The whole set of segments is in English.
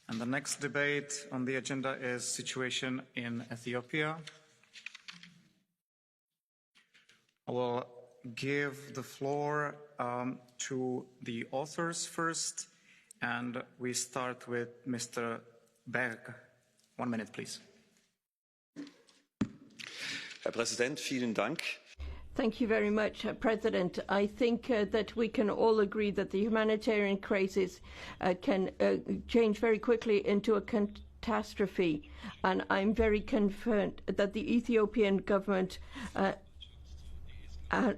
And the next debate on the agenda is situation in Ethiopia. I will give the floor to the authors first, and we start with Mr. Berg. 1 minute, please. Herr Präsident, vielen Dank. Thank you very much, President. I think that we can all agree that the humanitarian crisis can change very quickly into a catastrophe, and I'm very concerned that the Ethiopian government has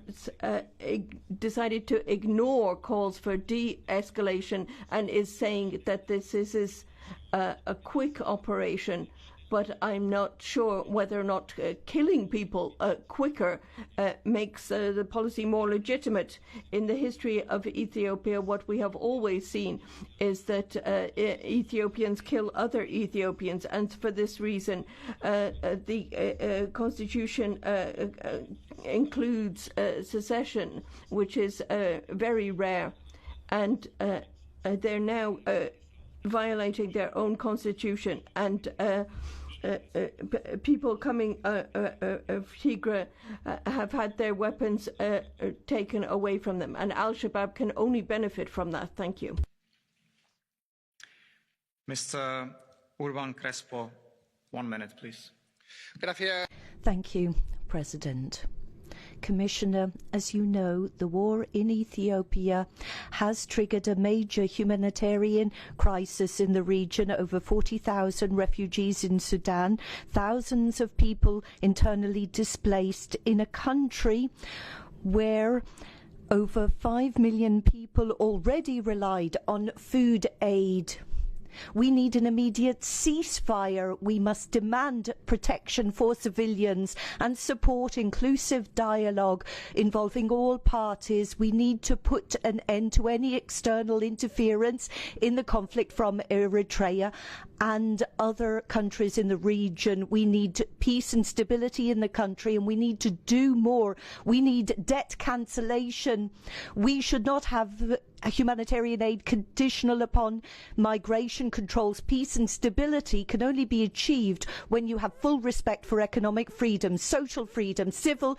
decided to ignore calls for de-escalation and is saying that this is a quick operation. But I'm not sure whether or not killing people quicker makes the policy more legitimate. In the history of Ethiopia, what we have always seen is that Ethiopians kill other Ethiopians, and for this reason, the constitution includes secession, which is very rare, and they're now violating their own constitution, and people coming of Tigray have had their weapons taken away from them, and Al-Shabaab can only benefit from that. Thank you. Mr. Urban Crespo, 1 minute, please. Thank you, President. Commissioner, as you know, the war in Ethiopia has triggered a major humanitarian crisis in the region. Over 40,000 refugees in Sudan, thousands of people internally displaced in a country where over 5 million people already relied on food aid. We need an immediate ceasefire. We must demand protection for civilians and support inclusive dialogue involving all parties. We need to put an end to any external interference in the conflict from Eritrea and other countries in the region. We need peace and stability in the country, and we need to do more. We need debt cancellation. We should not have humanitarian aid conditional upon migration controls. Peace and stability can only be achieved when you have full respect for economic freedoms, social freedoms, civil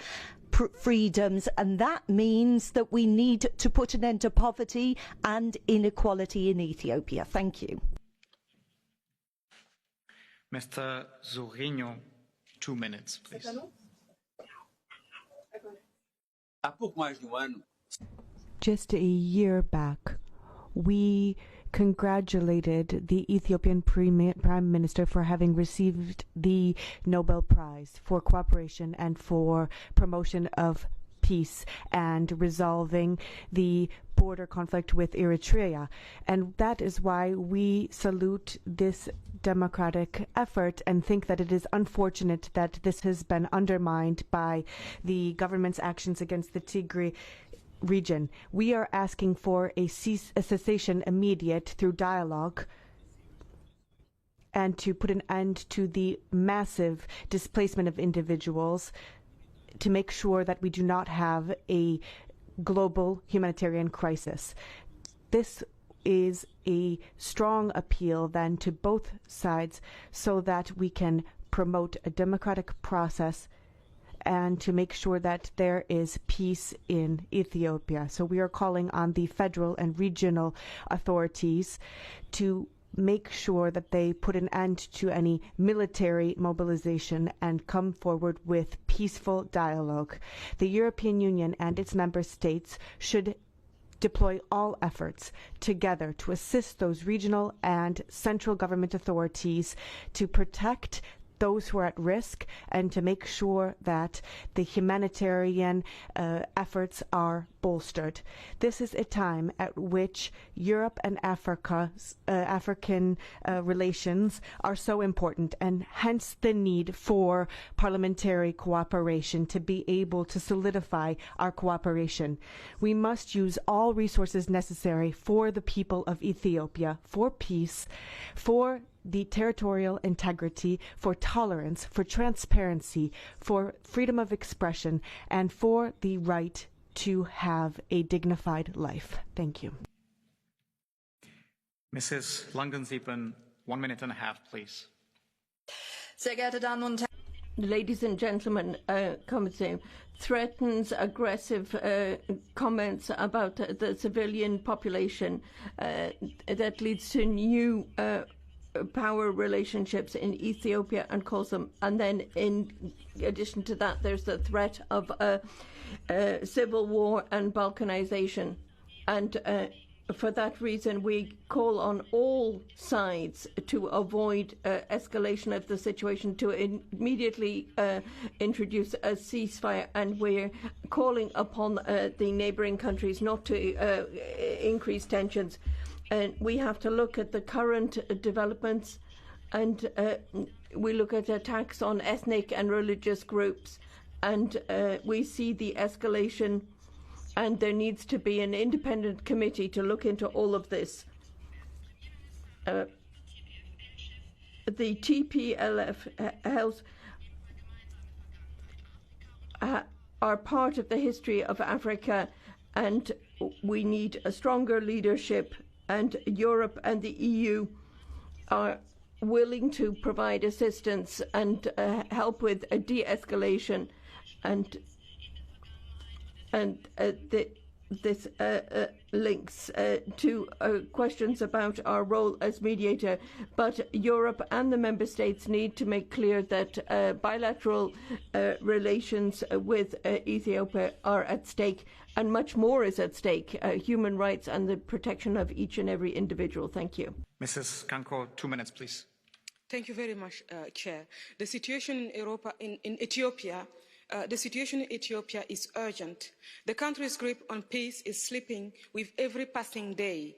freedoms, and that means that we need to put an end to poverty and inequality in Ethiopia. Thank you. Mr. Zorrinho, 2 minutes, please. Just a year back, we congratulated the Ethiopian Prime Minister for having received the Nobel Prize for cooperation and for promotion of peace and resolving the border conflict with Eritrea. And that is why we salute this democratic effort and think that it is unfortunate that this has been undermined by the government's actions against the Tigray region. We are asking for a cessation immediate through dialogue and to put an end to the massive displacement of individuals, to make sure that we do not have a global humanitarian crisis. This is a strong appeal then to both sides so that we can promote a democratic process and to make sure that there is peace in Ethiopia. So we are calling on the federal and regional authorities to make sure that they put an end to any military mobilization and come forward with peaceful dialogue. The European Union and its member states should deploy all efforts together to assist those regional and central government authorities to protect those who are at risk and to make sure that the humanitarian efforts are bolstered. This is a time at which Europe and African relations are so important, and hence the need for parliamentary cooperation to be able to solidify our cooperation. We must use all resources necessary for the people of Ethiopia, for peace, for the territorial integrity, for tolerance, for transparency, for freedom of expression, and for the right to have a dignified life. Thank you. Mrs. Langensiepen, 1 minute and a half, please. Sehr geehrte Damen und Herren. Ladies and gentlemen, Committee threatens aggressive comments about the civilian population that leads to new power relationships in Ethiopia and calls them. And then in addition to that, there's the threat of civil war and balkanization. And for that reason, we call on all sides to avoid escalation of the situation, to immediately introduce a ceasefire, and we're calling upon the neighbouring countries not to increase tensions. And we have to look at the current developments, and we look at attacks on ethnic and religious groups, and we see the escalation. And there needs to be an independent committee to look into all of this. The TPLF are part of the history of Africa, and we need a stronger leadership, and Europe and the EU are willing to provide assistance and help with a de-escalation, and this links to questions about our role as mediator. But Europe and the member states need to make clear that bilateral relations with Ethiopia are at stake, and much more is at stake: human rights and the protection of each and every individual. Thank you. Mrs. Kanko, 2 minutes, please. Thank you very much, Chair. The situation in Ethiopia. The situation in Ethiopia is urgent. The country's grip on peace is slipping with every passing day.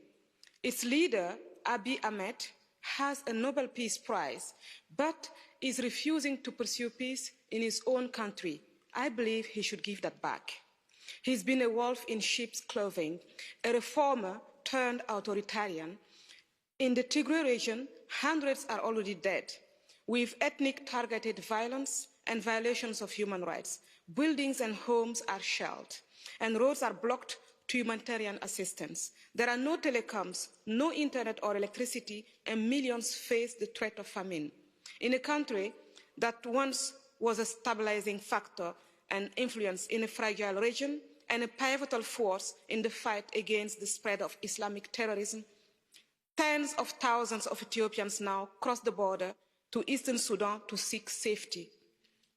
Its leader, Abiy Ahmed, has a Nobel Peace Prize, but is refusing to pursue peace in his own country. I believe he should give that back. He's been a wolf in sheep's clothing, a reformer turned authoritarian. In the Tigray region, hundreds are already dead, with ethnic targeted violence and violations of human rights. Buildings and homes are shelled, and roads are blocked to humanitarian assistance. There are no telecoms, no internet or electricity, and millions face the threat of famine. In a country that once was a stabilizing factor and influence in a fragile region and a pivotal force in the fight against the spread of Islamic terrorism, tens of thousands of Ethiopians now cross the border to eastern Sudan to seek safety.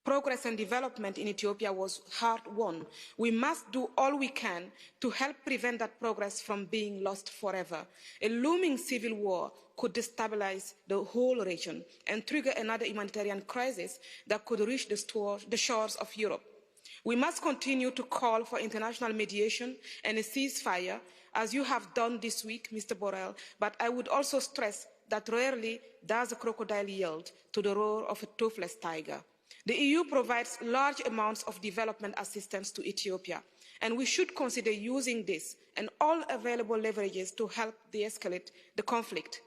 Progress and development in Ethiopia was hard-won. We must do all we can to help prevent that progress from being lost forever. A looming civil war could destabilize the whole region and trigger another humanitarian crisis that could reach the shores of Europe. We must continue to call for international mediation and a ceasefire, as you have done this week, Mr. Borrell, but I would also stress that rarely does a crocodile yield to the roar of a toothless tiger. The EU provides large amounts of development assistance to Ethiopia, and we should consider using this and all available leverages to help de-escalate the conflict.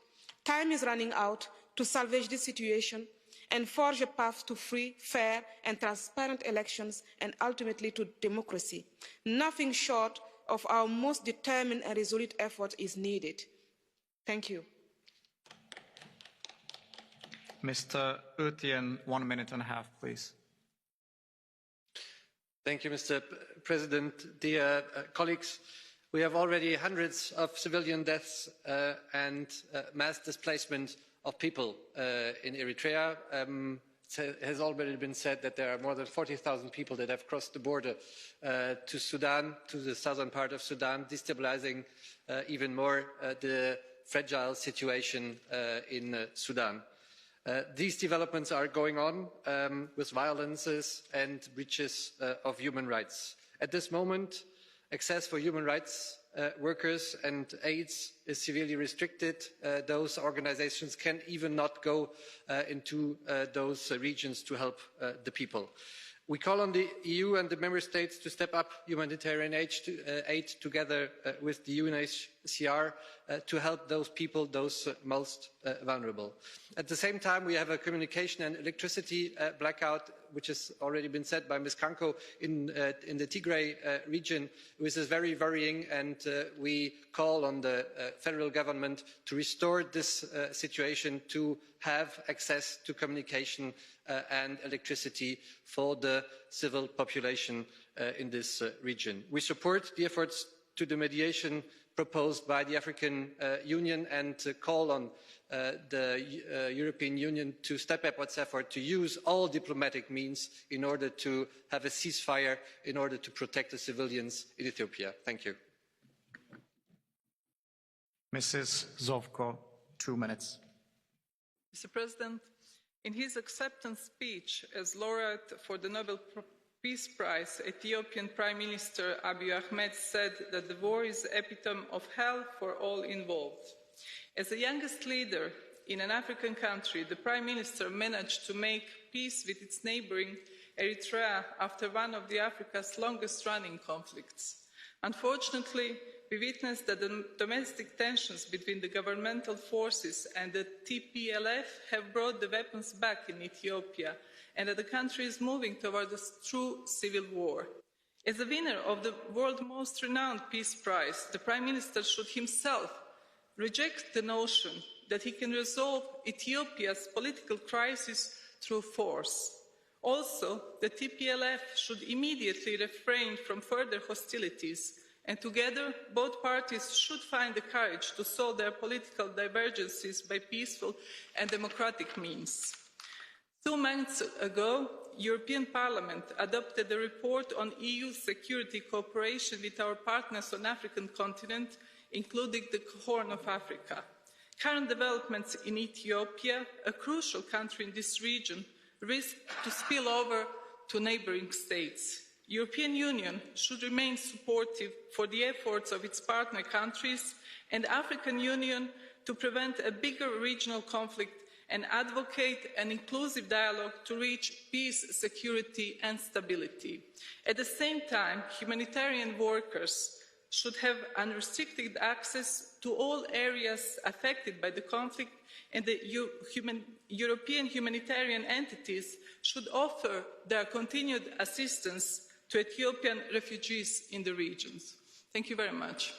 Time is running out to salvage this situation and forge a path to free, fair and transparent elections and ultimately to democracy. Nothing short of our most determined and resolute effort is needed. Thank you. Mr. Oetjen, 1 minute and a half, please. Thank you, Mr. President. Dear colleagues, we have already hundreds of civilian deaths and mass displacement of people in Eritrea. It has already been said that there are more than 40,000 people that have crossed the border to Sudan, to the southern part of Sudan, destabilizing even more the fragile situation in Sudan. These developments are going on with violences and breaches of human rights. At this moment, access for human rights workers and aids is severely restricted. Those organizations can even not go into those regions to help the people. We call on the EU and the member states to step up humanitarian aid together with the UNHCR to help those people, those most vulnerable. At the same time, we have a communication and electricity blackout, which has already been said by Ms. Kanko in the Tigray region, which is very worrying, and we call on the federal government to restore this situation, to have access to communication and electricity for the civil population in this region. We support the efforts to the mediation proposed by the African Union and call on the European Union to step up its effort to use all diplomatic means in order to have a ceasefire, in order to protect the civilians in Ethiopia. Thank you. Mrs. Zovko, 2 minutes. Mr. President, in his acceptance speech as laureate for the Nobel Peace Prize, Ethiopian Prime Minister Abiy Ahmed said that the war is the epitome of hell for all involved. As the youngest leader in an African country, the Prime Minister managed to make peace with its neighbouring Eritrea after one of Africa's longest-running conflicts. Unfortunately, we witnessed that the domestic tensions between the governmental forces and the TPLF have brought the weapons back in Ethiopia, and that the country is moving towards a true civil war. As the winner of the world's most renowned Peace Prize, the Prime Minister should himself reject the notion that he can resolve Ethiopia's political crisis through force. Also, the TPLF should immediately refrain from further hostilities, and together both parties should find the courage to solve their political divergences by peaceful and democratic means. 2 months ago, the European Parliament adopted a report on EU security cooperation with our partners on the African continent, including the Horn of Africa. Current developments in Ethiopia, a crucial country in this region, risk to spill over to neighbouring states. The European Union should remain supportive for the efforts of its partner countries and the African Union to prevent a bigger regional conflict and advocate an inclusive dialogue to reach peace, security and stability. At the same time, humanitarian workers should have unrestricted access to all areas affected by the conflict, and the European humanitarian entities should offer their continued assistance to Ethiopian refugees in the regions. Thank you very much.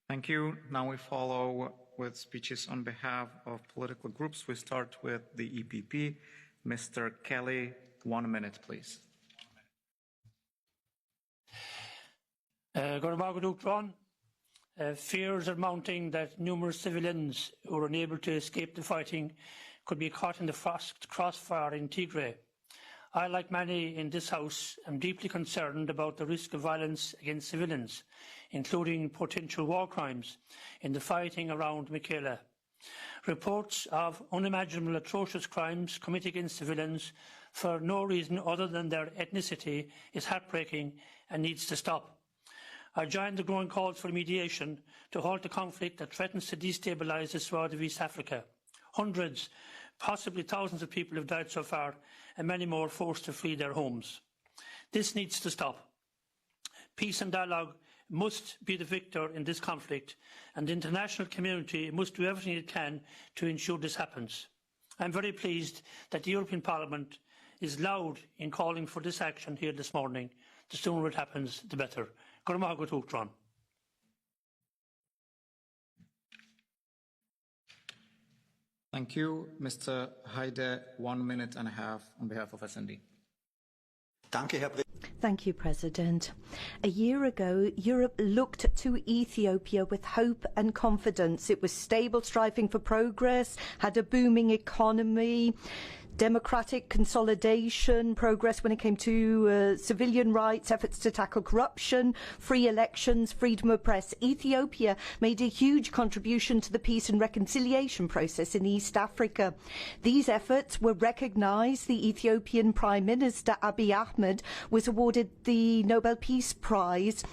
Thank you. Now we follow with speeches on behalf of political groups. We start with the EPP. Mr. Kelly, 1 minute, please. Fears are mounting that numerous civilians who were unable to escape the fighting could be caught in the crossfire in Tigray. I, like many in this House, am deeply concerned about the risk of violence against civilians, including potential war crimes, in the fighting around Mekelle. Reports of unimaginable atrocious crimes committed against civilians for no reason other than their ethnicity is heartbreaking and needs to stop. I join the growing calls for mediation to halt the conflict that threatens to destabilise the sword of East Africa. Hundreds, possibly thousands of people have died so far, and many more forced to flee their homes. This needs to stop. Peace and dialogue must be the victor in this conflict, and the international community must do everything it can to ensure this happens. I am very pleased that the European Parliament is loud in calling for this action here this morning. The sooner it happens, the better. Thank you. Mr. Heide, 1 minute and a half on behalf of SND. Thank you, President. A year ago, Europe looked to Ethiopia with hope and confidence. It was stable, striving for progress, had a booming economy, democratic consolidation, progress when it came to civilian rights, efforts to tackle corruption, free elections, freedom of press. Ethiopia made a huge contribution to the peace and reconciliation process in East Africa. These efforts were recognised. The Ethiopian Prime Minister Abiy Ahmed was awarded the Nobel Peace Prize,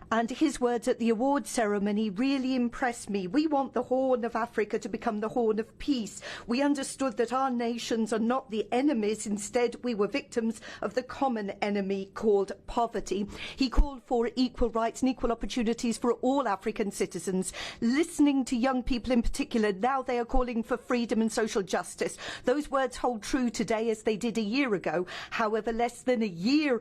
And his words at the award ceremony really impressed me. We want the Horn of Africa to become the Horn of Peace. We understood that our nations are not the enemies. Instead, we were victims of the common enemy called poverty. He called for equal rights and equal opportunities for all African citizens. Listening to young people in particular, now they are calling for freedom and social justice. Those words hold true today as they did a year ago. However, less than a year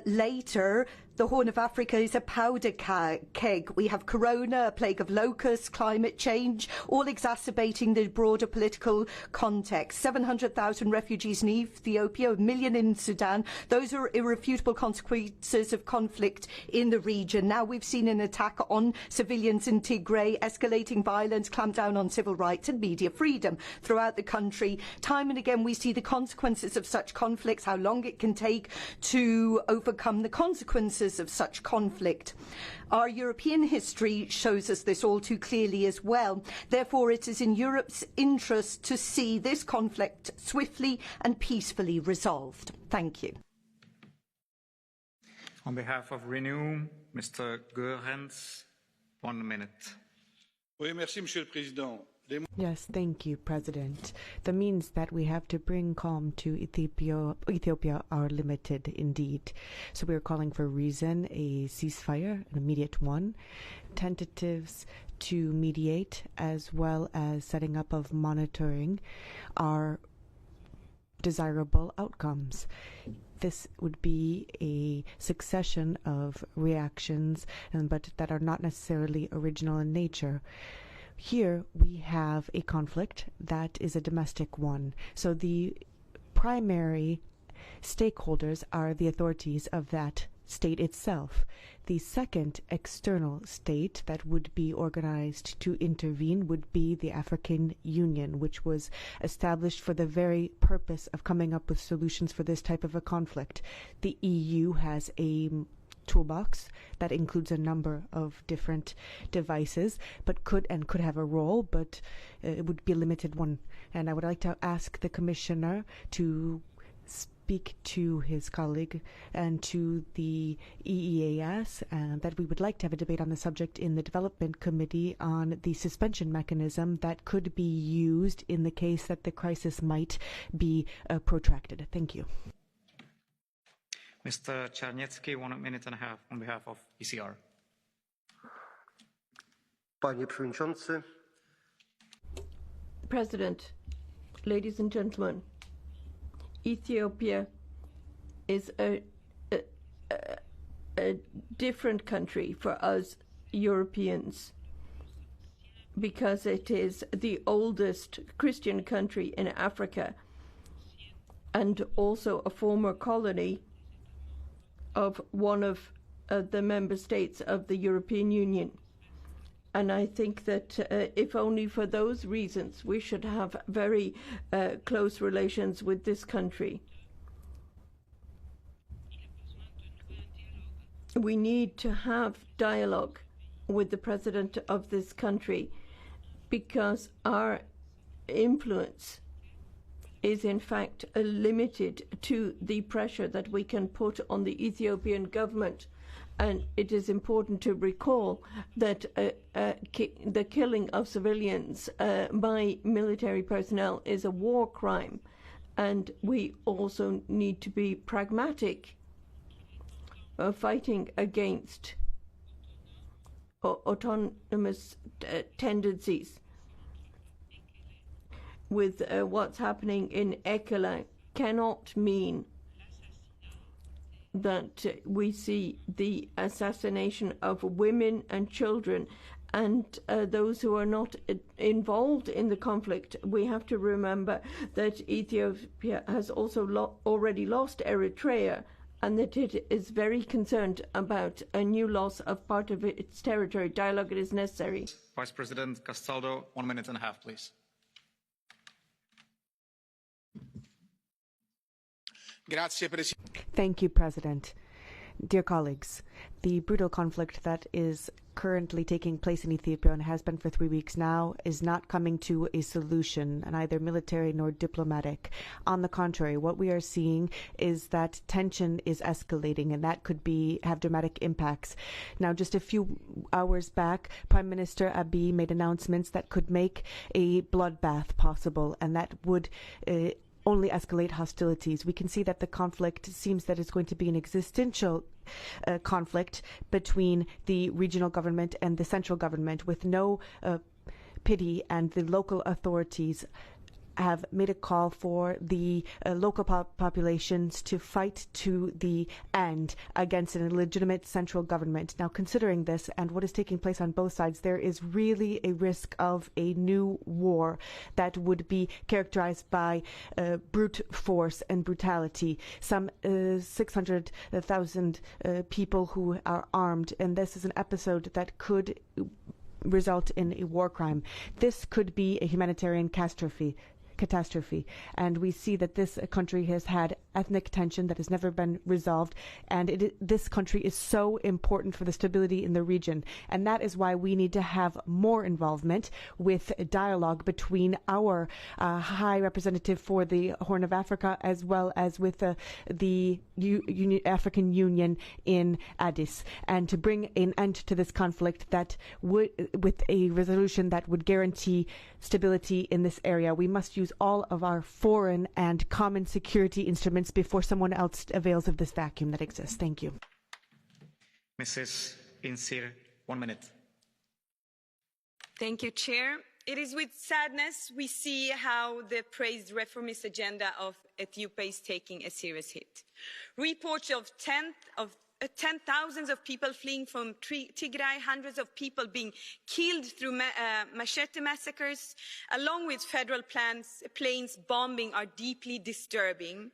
later, the Horn of Africa is a powder keg. We have corona, a plague of locusts, climate change, all exacerbating the broader political context. 700,000 refugees in Ethiopia, 1 million in Sudan. Those are irrefutable consequences of conflict in the region. Now we've seen an attack on civilians in Tigray, escalating violence, clamp down on civil rights and media freedom throughout the country. Time and again we see the consequences of such conflicts, how long it can take to overcome the consequences of such conflict. Our European history shows us this all too clearly as well. Therefore, it is in Europe's interest to see this conflict swiftly and peacefully resolved. Thank you. On behalf of Renew, Mr. Goerens, 1 minute. Oui, merci, Monsieur le Président. Yes, thank you, President. The means that we have to bring calm to Ethiopia are limited indeed. So we are calling for reason, a ceasefire, an immediate one, tentatives to mediate, as well as setting up of monitoring are desirable outcomes. This would be a succession of reactions, but that are not necessarily original in nature. Here we have a conflict that is a domestic one. So the primary stakeholders are the authorities of that state itself. The second external state that would be organized to intervene would be the African Union, which was established for the very purpose of coming up with solutions for this type of a conflict. The EU has a toolbox that includes a number of different devices, but could have a role, but it would be a limited one. And I would like to ask the Commissioner to speak to his colleague and to the EEAS that we would like to have a debate on the subject in the Development Committee on the suspension mechanism that could be used in the case that the crisis might be protracted. Thank you. Mr. Czarniecki, 1 minute and a half on behalf of ECR. Panie Przewodniczący. President, ladies and gentlemen, Ethiopia is a different country for us Europeans because it is the oldest Christian country in Africa and also a former colony of one of the member states of the European Union. And I think that if only for those reasons, we should have very close relations with this country. We need to have dialogue with the president of this country because our influence is in fact limited to the pressure that we can put on the Ethiopian government. And it is important to recall that the killing of civilians by military personnel is a war crime. And we also need to be pragmatic, fighting against autonomous tendencies. With what's happening in Ekela cannot mean that we see the assassination of women and children and those who are not involved in the conflict. We have to remember that Ethiopia has also already lost Eritrea and that it is very concerned about a new loss of part of its territory. Dialogue is necessary. Vice President Castaldo, 1 minute and a half, please. Thank you, President. Dear colleagues, the brutal conflict that is currently taking place in Ethiopia and has been for 3 weeks now is not coming to a solution, neither military nor diplomatic. On the contrary, what we are seeing is that tension is escalating, and that could have dramatic impacts. Now, just a few hours back, Prime Minister Abiy made announcements that could make a bloodbath possible, and that would only escalate hostilities. We can see that the conflict seems that it's going to be an existential conflict between the regional government and the central government with no pity, and the local authorities have made a call for the local populations to fight to the end against an illegitimate central government. Now, considering this and what is taking place on both sides, there is really a risk of a new war that would be characterized by brute force and brutality. Some 600,000 people who are armed, and this is an episode that could result in a war crime. This could be a humanitarian catastrophe, and we see that this country has had ethnic tension that has never been resolved, and this country is so important for the stability in the region, and that is why we need to have more involvement with dialogue between our High Representative for the Horn of Africa as well as with the African Union in Addis, and to bring an end to this conflict that would, with a resolution that would guarantee stability in this area. We must use all of our foreign and common security instruments before someone else avails of this vacuum that exists. Thank you. Mrs. Insir, 1 minute. Thank you, Chair. It is with sadness we see how the praised reformist agenda of Ethiopia is taking a serious hit. Reports of thousands of people fleeing from Tigray, hundreds of people being killed through machete massacres, along with federal planes bombing are deeply disturbing.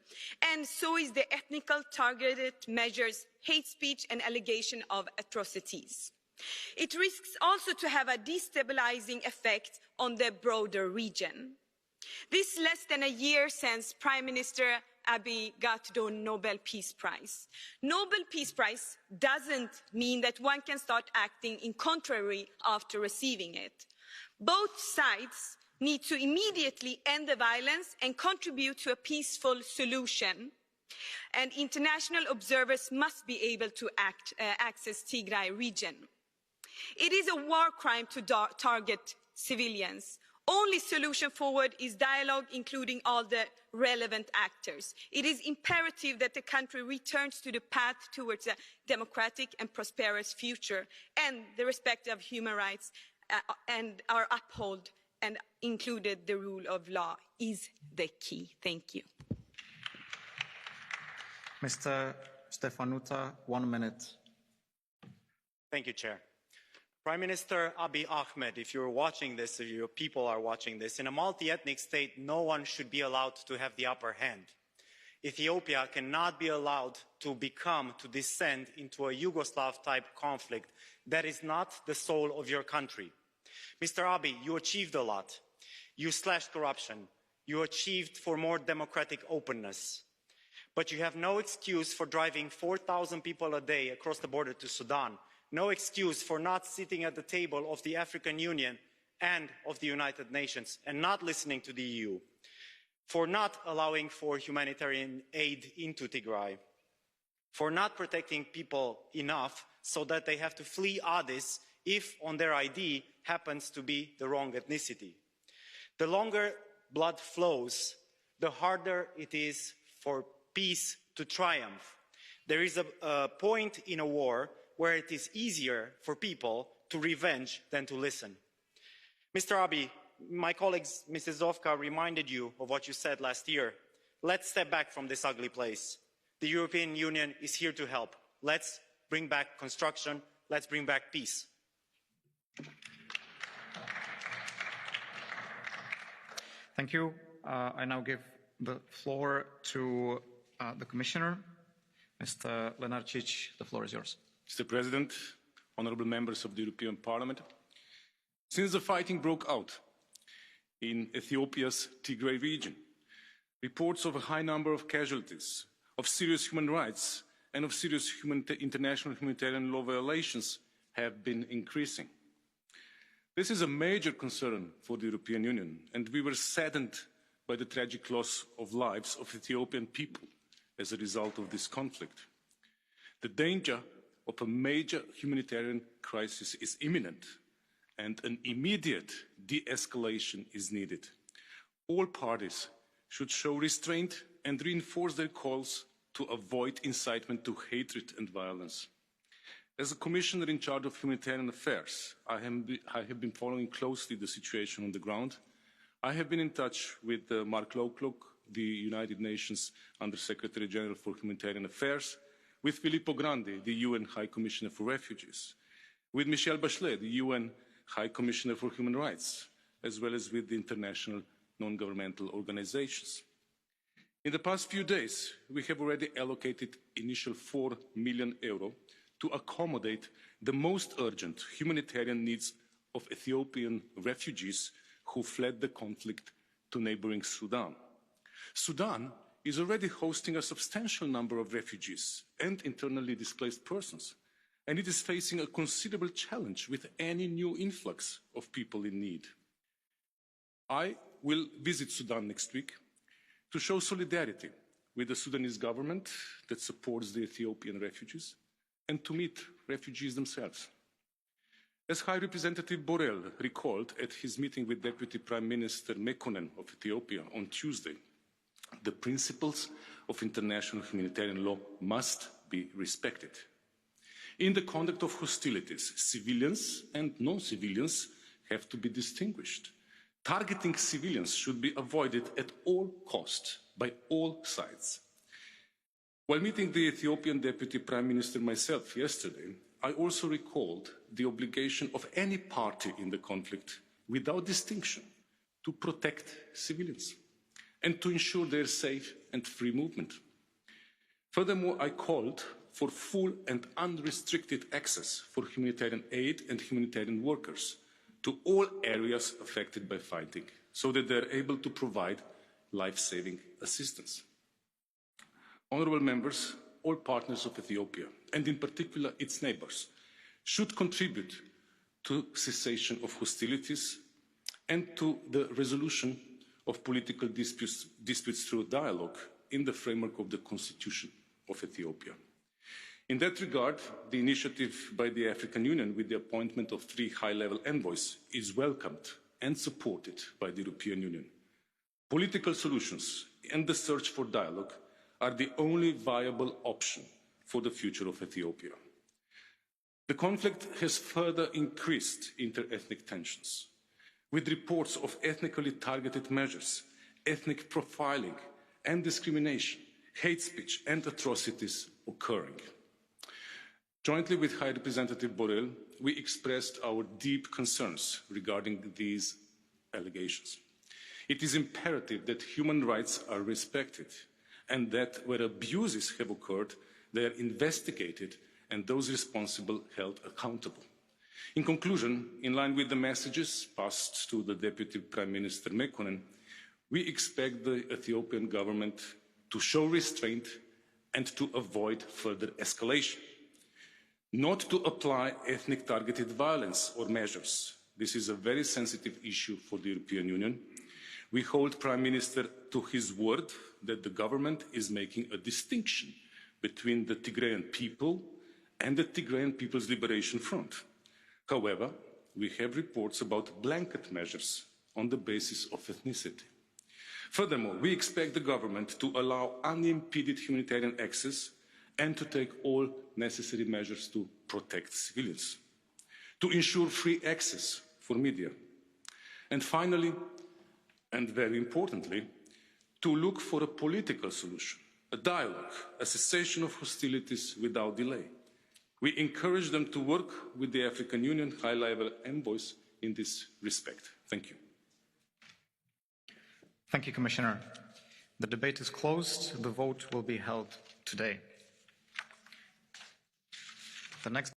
And so is the ethnical targeted measures, hate speech and allegation of atrocities. It risks also to have a destabilizing effect on the broader region. This less than a year since Prime Minister Abiy got the Nobel Peace Prize. Nobel Peace Prize doesn't mean that one can start acting in contrary after receiving it. Both sides need to immediately end the violence and contribute to a peaceful solution. And international observers must be able to access Tigray region. It is a war crime to target civilians. Only solution forward is dialogue, including all the relevant actors. It is imperative that the country returns to the path towards a democratic and prosperous future, and the respect of human rights and are upheld, and included the rule of law is the key. Thank you. Mr. Stefanuta, 1 minute. Thank you, Chair. Prime Minister Abiy Ahmed, if you're watching this, if your people are watching this, in a multi-ethnic state, no one should be allowed to have the upper hand. Ethiopia cannot be allowed to descend into a Yugoslav-type conflict. That is not the soul of your country. Mr. Abiy, you achieved a lot. You slashed corruption. You achieved for more democratic openness. But you have no excuse for driving 4,000 people a day across the border to Sudan. No excuse for not sitting at the table of the African Union and of the United Nations and not listening to the EU, for not allowing for humanitarian aid into Tigray, for not protecting people enough so that they have to flee Addis if on their ID happens to be the wrong ethnicity. The longer blood flows, the harder it is for peace to triumph. There is a point in a war where it is easier for people to revenge than to listen. Mr. Abiy, my colleague Mrs. Zovka reminded you of what you said last year. Let's step back from this ugly place. The European Union is here to help. Let's bring back construction. Let's bring back peace. Thank you. I now give the floor to the Commissioner. Mr. Lenarčič, the floor is yours. Mr. President, honourable members of the European Parliament, since the fighting broke out in Ethiopia's Tigray region, reports of a high number of casualties, of serious human rights and of serious international humanitarian law violations have been increasing. This is a major concern for the European Union, and we were saddened by the tragic loss of lives of Ethiopian people as a result of this conflict. The danger of a major humanitarian crisis is imminent, and an immediate de-escalation is needed. All parties should show restraint and reinforce their calls to avoid incitement to hatred and violence. As a Commissioner in charge of humanitarian affairs, I have been following closely the situation on the ground. I have been in touch with Mark Lowcock, the United Nations Under-Secretary General for Humanitarian Affairs, with Filippo Grandi, the UN High Commissioner for Refugees, with Michelle Bachelet, the UN High Commissioner for Human Rights, as well as with the international non-governmental organizations. In the past few days, we have already allocated initial €4 million to accommodate the most urgent humanitarian needs of Ethiopian refugees who fled the conflict to neighbouring Sudan. Sudan is already hosting a substantial number of refugees and internally displaced persons, and it is facing a considerable challenge with any new influx of people in need. I will visit Sudan next week to show solidarity with the Sudanese government that supports the Ethiopian refugees and to meet refugees themselves. As High Representative Borrell recalled at his meeting with Deputy Prime Minister Mekkonen of Ethiopia on Tuesday, the principles of international humanitarian law must be respected. In the conduct of hostilities, civilians and non-civilians have to be distinguished. Targeting civilians should be avoided at all costs by all sides. While meeting the Ethiopian Deputy Prime Minister myself yesterday, I also recalled the obligation of any party in the conflict, without distinction, to protect civilians and to ensure their safe and free movement. Furthermore, I called for full and unrestricted access for humanitarian aid and humanitarian workers to all areas affected by fighting, so that they are able to provide life-saving assistance. Honourable members, all partners of Ethiopia, and in particular its neighbours, should contribute to cessation of hostilities and to the resolution of political disputes through dialogue in the framework of the Constitution of Ethiopia. In that regard, the initiative by the African Union with the appointment of 3 high-level envoys is welcomed and supported by the European Union. Political solutions and the search for dialogue are the only viable option for the future of Ethiopia. The conflict has further increased inter-ethnic tensions, with reports of ethnically targeted measures, ethnic profiling and discrimination, hate speech and atrocities occurring. Jointly with High Representative Borrell, we expressed our deep concerns regarding these allegations. It is imperative that human rights are respected and that where abuses have occurred, they are investigated and those responsible held accountable. In conclusion, in line with the messages passed to the Deputy Prime Minister Mekkonen, we expect the Ethiopian government to show restraint and to avoid further escalation. Not to apply ethnic targeted violence or measures. This is a very sensitive issue for the European Union. We hold Prime Minister to his word that the government is making a distinction between the Tigrayan people and the Tigrayan People's Liberation Front. However, we have reports about blanket measures on the basis of ethnicity. Furthermore, we expect the government to allow unimpeded humanitarian access and to take all necessary measures to protect civilians, to ensure free access for media, and finally, and very importantly, to look for a political solution, a dialogue, a cessation of hostilities without delay. We encourage them to work with the African Union high-level envoys in this respect. Thank you. Thank you, Commissioner. The debate is closed. The vote will be held today. The next